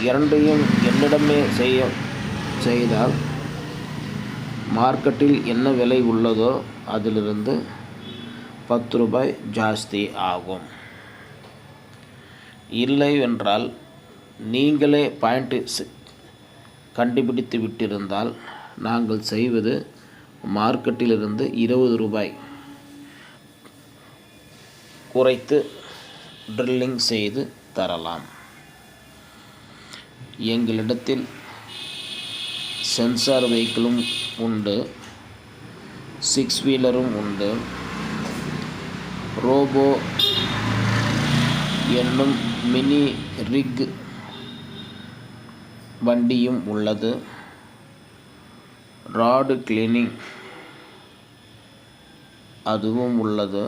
இரண்டையும் என்னிடமே செய்தால் மார்க்கெட்டில் என்ன விலை உள்ளதோ அதிலிருந்து 10 ரூபாய் ஜாஸ்தி ஆகும். இல்லை என்றால் நீங்களே பாயிண்ட் கண்டுபிடித்து விட்டிருந்தால் நாங்கள் செய்வது மார்க்கெட்டிலிருந்து 20 ரூபாய் குறைத்து ட்ரில்லிங் செய்து தரலாம். எங்களிடத்தில் சென்சார் வெஹிக்கிளும் உண்டு, 6 வீலரும் உண்டு, ரோபோ என்னும் மினி ரிக் வண்டியும் உள்ளது. ராடு கிளீனிங் அதுவும் உள்ளது.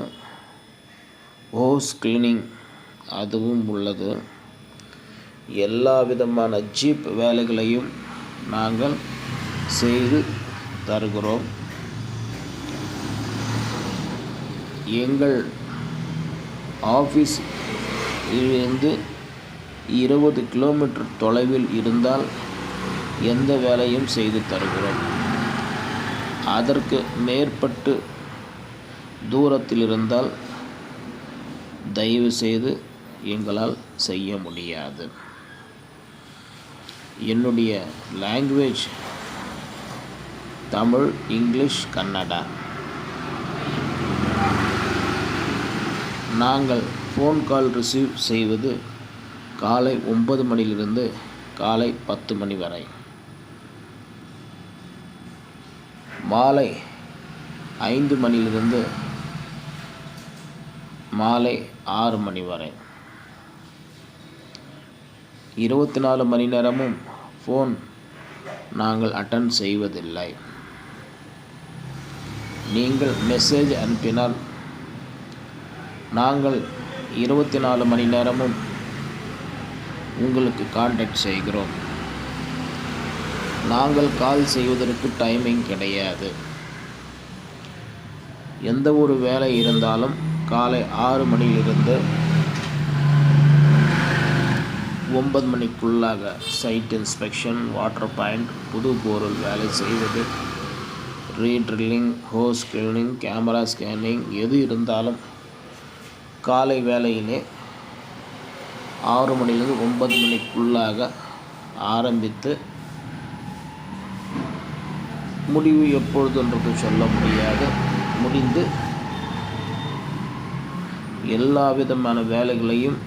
ஹோஸ் கிளீனிங் அதுவும் உள்ளது. எல்லா விதமான ஜீப் வேலைகளையும் நாங்கள் செய்து தருகிறோம். எங்கள் ஆஃபீஸ் இருந்து 20 கிலோமீட்டர் தொலைவில் இருந்தால் எந்த வேலையும் செய்து தருகிறோம். அதற்கு மேற்பட்டு தூரத்தில் இருந்தால் தயவு செய்து எங்களால் செய்ய முடியாது. என்னுடைய லாங்குவேஜ் தமிழ், இங்கிலீஷ், கன்னடா. நாங்கள் ஃபோன் கால் ரிசீவ் செய்வது காலை 9 மணியிலிருந்து காலை 10 மணி வரை, மாலை 5 மணியிலிருந்து மாலை 6 மணி வரை. 24 மணி நேரமும் ஃபோன் நாங்கள் அட்டன் செய்வதில்லை. நீங்கள் மெசேஜ் அனுப்பினால் நாங்கள் 24 மணி நேரமும் உங்களுக்கு கான்டாக்ட் செய்கிறோம். நாங்கள் கால் செய்வதற்கு டைமிங் கிடையாது. எந்த ஒரு வேலை இருந்தாலும் காலை 6 மணியிலிருந்து 9 மணிக்குள்ளாக சைட் இன்ஸ்பெக்ஷன், வாட்டர் பாயிண்ட், புது போரல் வேலை செய்வது, ரீட்ரில்லிங், ஹோஸ் கிளீனிங், கேமரா ஸ்கேனிங் எது இருந்தாலும் காலை வேலையிலே 6 மணியிலிருந்து 9 மணிக்குள்ளாக ஆரம்பித்து முடிவு எப்பொழுதுன்றது சொல்ல முடியாது. முடிந்து எல்லா விதமான வேலைகளையும்